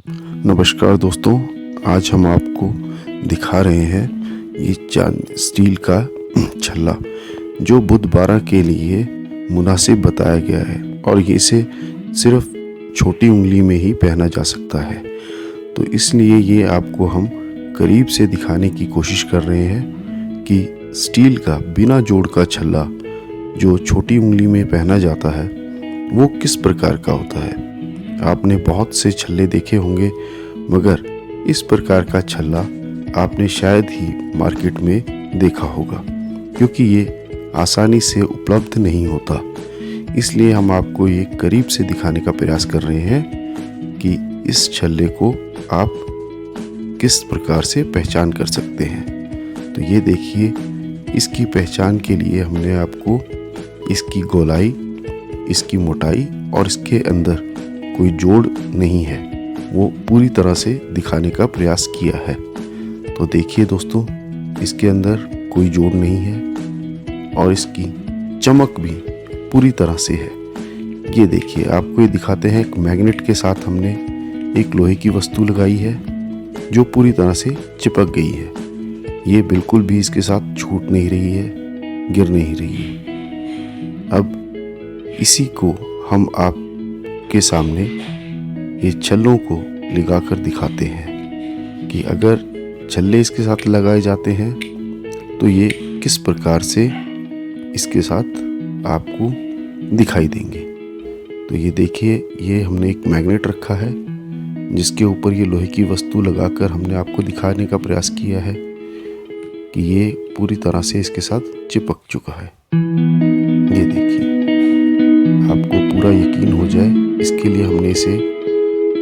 नमस्कार दोस्तों, आज हम आपको दिखा रहे हैं ये स्टील का छल्ला जो बुध 12 के लिए मुनासिब बताया गया है और इसे सिर्फ छोटी उंगली में ही पहना जा सकता है। तो इसलिए ये आपको हम करीब से दिखाने की कोशिश कर रहे हैं कि स्टील का बिना जोड़ का छल्ला जो छोटी उंगली में पहना जाता है वो किस प्रकार का होता है। आपने बहुत से छल्ले देखे होंगे, मगर इस प्रकार का छल्ला आपने शायद ही मार्केट में देखा होगा, क्योंकि ये आसानी से उपलब्ध नहीं होता। इसलिए हम आपको ये करीब से दिखाने का प्रयास कर रहे हैं कि इस छल्ले को आप किस प्रकार से पहचान कर सकते हैं। तो ये देखिए, इसकी पहचान के लिए हमने आपको इसकी गोलाई, इसकी मोटाई और इसके अंदर कोई जोड़ नहीं है वो पूरी तरह से दिखाने का प्रयास किया है। तो देखिए दोस्तों, इसके अंदर कोई जोड़ नहीं है और इसकी चमक भी पूरी तरह से है। ये देखिए, आपको ये दिखाते हैं, एक मैग्नेट के साथ हमने एक लोहे की वस्तु लगाई है जो पूरी तरह से चिपक गई है। ये बिल्कुल भी इसके साथ छूट नहीं रही है, गिर नहीं रही है। अब इसी को हम आपके सामने ये छल्लों को लगाकर दिखाते हैं कि अगर छल्ले इसके साथ लगाए जाते हैं तो ये किस प्रकार से इसके साथ आपको दिखाई देंगे। तो ये देखिए, ये हमने एक मैग्नेट रखा है जिसके ऊपर ये लोहे की वस्तु लगाकर हमने आपको दिखाने का प्रयास किया है कि ये पूरी तरह से इसके साथ चिपक चुका है। ये देखिए, आपको पूरा यकीन हो जाए इसके लिए हमने इसे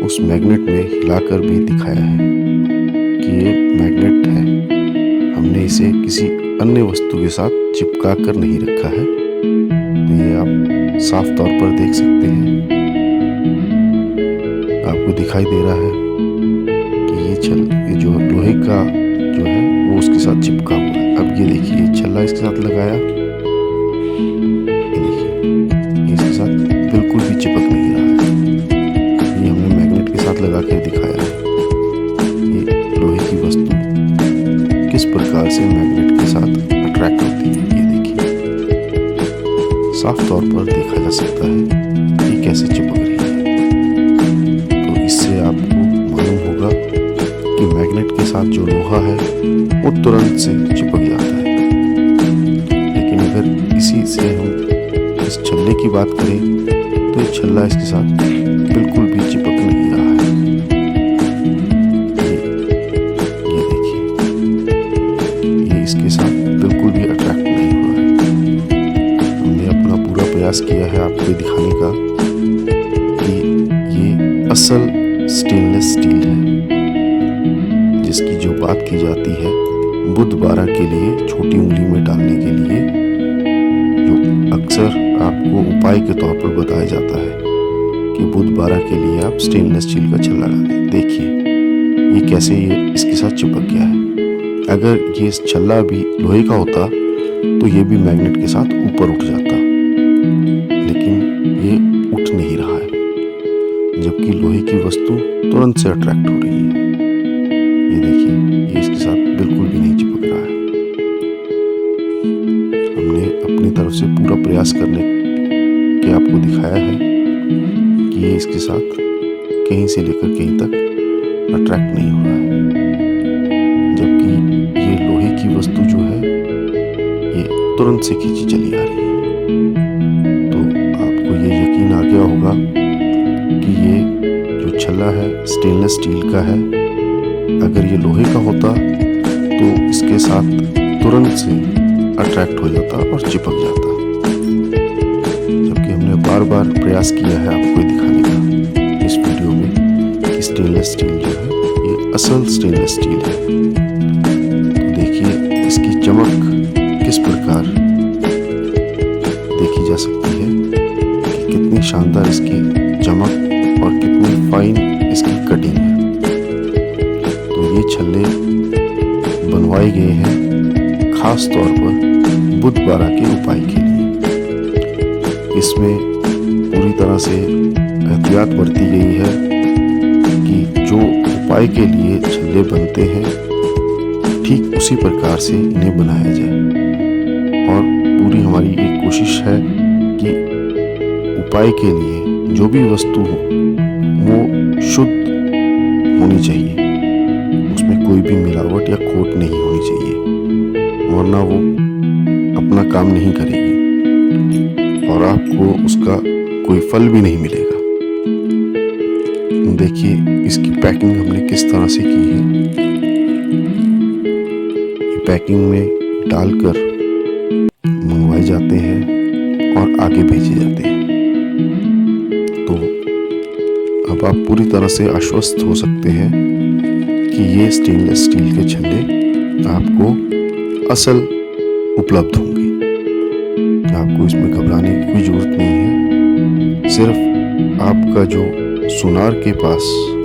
उस मैग्नेट में हिलाकर भी दिखाया है कि ये मैग्नेट है। हमने इसे किसी अन्य वस्तु के साथ चिपका कर नहीं रखा है। तो ये आप साफ तौर पर देख सकते हैं, आपको दिखाई दे रहा है कि ये जो लोहे का जो है वो उसके साथ चिपका हुआ है। अब ये देखिए, छल्ला इसके साथ लगाया, ये देखिए इसके साथ बिल्कुल भी चिपक नहीं रहा है। ये हमने मैग्नेट के साथ लगा कर दिखाया है ये लोहे की वस्तु किस प्रकार से मैग्नेट के साथ अट्रैक्ट होती है। ये देखिए, साफ तौर पर देखा जा सकता है कि कैसे चिपक रही है। तो इससे आपको मालूम होगा कि मैग्नेट के साथ जो लोहा है वो तुरंत से चिपक जाता है। लेकिन अगर इसी से हम इस छल्ले की बात करें तो ये छल्ला इसके साथ बिल्कुल भी चिपक नहीं रहा है। ये देखिए, ये इसके साथ बिल्कुल भी अट्रैक्ट नहीं हुआ है। हमने अपना पूरा प्रयास किया है आपको दिखाने का कि ये असल स्टेनलेस स्टील है जिसकी जो बात की जाती है बुध 12 के लिए छोटी उंगली में डालने के लिए, जो अक्सर आपको उपाय के तौर पर बताया जाता है कि बुध 12 के लिए आप स्टेनलेस स्टील का छल्ला डालें। देखिए ये कैसे ये इसके साथ चिपक गया है। अगर ये छल्ला भी लोहे का होता तो ये भी मैग्नेट के साथ ऊपर उठ जाता, लेकिन ये उठ नहीं रहा है, जबकि लोहे की वस्तु तुरंत से अट्रैक्ट हो रही है। ये देखिए, ये इसके साथ बिल्कुल भी नहीं चिपक रहा है। हमने अपनी तरफ से पूरा प्रयास करने के आपको दिखाया है कि ये इसके साथ कहीं से लेकर कहीं तक अट्रैक्ट नहीं हो रहा है, जबकि ये लोहे की वस्तु जो है ये तुरंत से खींची चली आ रही है। तो आपको ये यकीन आ गया होगा कि ये जो छल्ला है स्टेनलेस स्टील का है। अगर ये लोहे का होता तो इसके साथ तुरंत से अट्रैक्ट हो जाता और चिपक जाता, जबकि हमने बार बार प्रयास किया है आपको दिखाने का इस वीडियो में कि स्टेनलेस स्टील जो है ये असल स्टेनलेस स्टील है। तो देखिए, इसकी चमक किस प्रकार देखी जा सकती है कि कितनी शानदार इसकी चमक और कितनी फाइन इसकी कटिंग है। तो ये छल्ले बनवाए गए हैं खास तौर पर बुध 12 के उपाय के लिए। इसमें पूरी तरह से एहतियात बरती गई है कि जो जो उपाय के लिए छल्ले बनते हैं ठीक उसी प्रकार से इन्हें बनाया जाए। और पूरी हमारी एक कोशिश है कि उपाय के लिए जो भी वस्तु हो वो शुद्ध होनी चाहिए, उसमें कोई भी मिलावट या खोट नहीं होनी चाहिए, वरना वो अपना काम नहीं करेगी और आपको उसका कोई फल भी नहीं मिलेगा। देखिए इसकी पैकिंग हमने किस तरह से की है। ये पैकिंग में डालकर मंगवाए जाते हैं और आगे भेजे जाते हैं। तो अब आप पूरी तरह से आश्वस्त हो सकते हैं कि ये स्टेनलेस स्टील के छल्ले आपको असल उपलब्ध होंगे। आपको इसमें घबराने की कोई जरूरत नहीं है। सिर्फ आपका जो सुनार के पास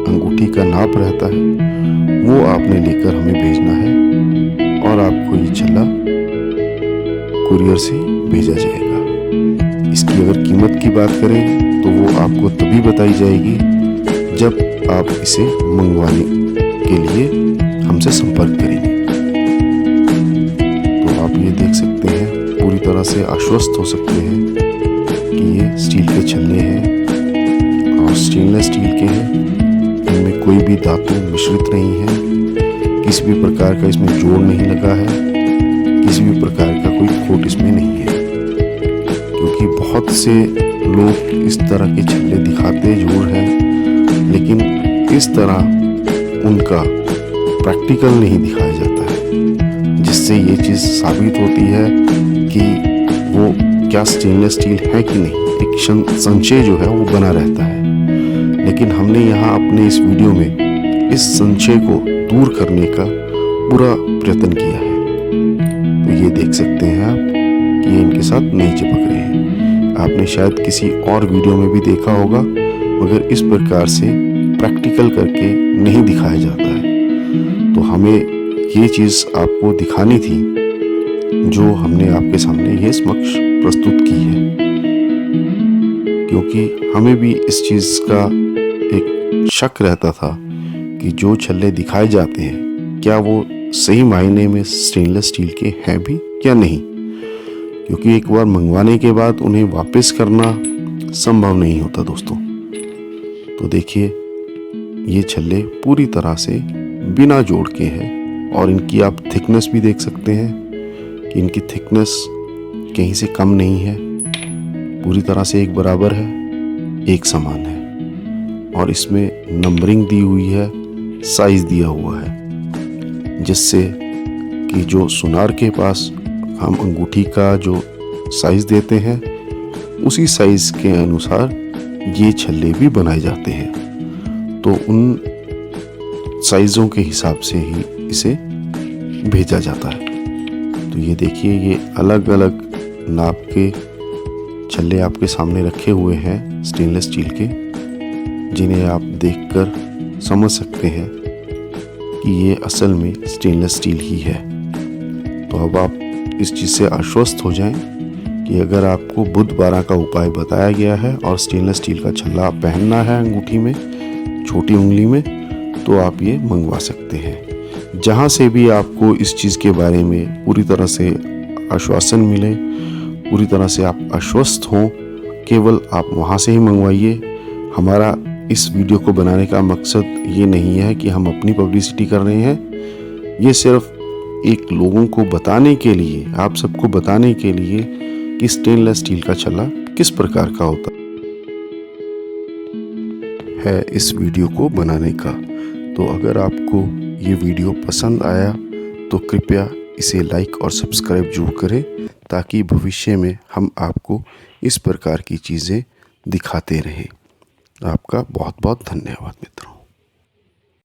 अंगूठी का नाप रहता है वो आपने लेकर हमें भेजना है और आपको ये छल्ला कुरियर से भेजा जाएगा। इसकी अगर कीमत की बात करें तो वो आपको तभी बताई जाएगी जब आप इसे मंगवाने के लिए हमसे संपर्क करेंगे। तो आप ये देख सकते हैं, पूरी तरह से आश्वस्त हो सकते हैं कि ये स्टील के छल्ले हैं और स्टेनलेस स्टील के हैं। इनमें कोई भी धातु मिश्रित नहीं है, किसी भी प्रकार का इसमें जोड़ नहीं लगा है, किसी भी प्रकार का कोई खोट इसमें नहीं है। क्योंकि बहुत से लोग इस तरह के छल्ले दिखाते जरूर हैं, लेकिन इस तरह उनका प्रैक्टिकल नहीं दिखाया जाता है, जिससे ये चीज़ साबित होती है कि वो क्या स्टेनलेस स्टील है कि नहीं। एक संशय जो है वो बना रहता है। लेकिन हमने यहाँ अपने इस वीडियो में इस संशय को दूर करने का पूरा प्रयत्न किया है। तो ये देख सकते हैं आप कि ये इनके साथ नहीं चिपक रहे हैं। आपने शायद किसी और वीडियो में भी देखा होगा, मगर इस प्रकार से प्रैक्टिकल करके नहीं दिखाया जाता है। तो हमें ये चीज़ आपको दिखानी थी जो हमने आपके सामने ये समक्ष प्रस्तुत की है, क्योंकि हमें भी इस चीज़ का एक शक रहता था कि जो छल्ले दिखाए जाते हैं क्या वो सही मायने में स्टेनलेस स्टील के हैं भी या नहीं, क्योंकि एक बार मंगवाने के बाद उन्हें वापस करना संभव नहीं होता दोस्तों। तो देखिए ये छल्ले पूरी तरह से बिना जोड़ के हैं और इनकी आप थिकनेस भी देख सकते हैं कि इनकी थिकनेस कहीं से कम नहीं है, पूरी तरह से एक बराबर है, एक समान है। और इसमें नंबरिंग दी हुई है, साइज दिया हुआ है, जिससे कि जो सुनार के पास हम अंगूठी का जो साइज देते हैं उसी साइज के अनुसार ये छल्ले भी बनाए जाते हैं। तो उन साइज़ों के हिसाब से ही इसे भेजा जाता है। तो ये देखिए ये अलग अलग नाप के छल्ले आपके सामने रखे हुए हैं स्टेनलेस स्टील के, जिन्हें आप देखकर समझ सकते हैं कि ये असल में स्टेनलेस स्टील ही है। तो अब आप इस चीज़ से आश्वस्त हो जाएं कि अगर आपको बुध 12 का उपाय बताया गया है और स्टेनलेस स्टील का छल्ला पहनना है अंगूठी में, छोटी उंगली में, तो आप ये मंगवा सकते हैं। जहाँ से भी आपको इस चीज़ के बारे में पूरी तरह से आश्वासन मिले, पूरी तरह से आप आश्वस्त हों, केवल आप वहाँ से ही मंगवाइए। हमारा इस वीडियो को बनाने का मकसद ये नहीं है कि हम अपनी पब्लिसिटी कर रहे हैं, ये सिर्फ एक लोगों को बताने के लिए, आप सबको बताने के लिए कि स्टेनलेस स्टील का छल्ला किस प्रकार का होता है इस वीडियो को बनाने का। तो अगर आपको ये वीडियो पसंद आया तो कृपया इसे लाइक और सब्सक्राइब जरूर करें, ताकि भविष्य में हम आपको इस प्रकार की चीज़ें दिखाते रहें। आपका बहुत बहुत धन्यवाद मित्रों।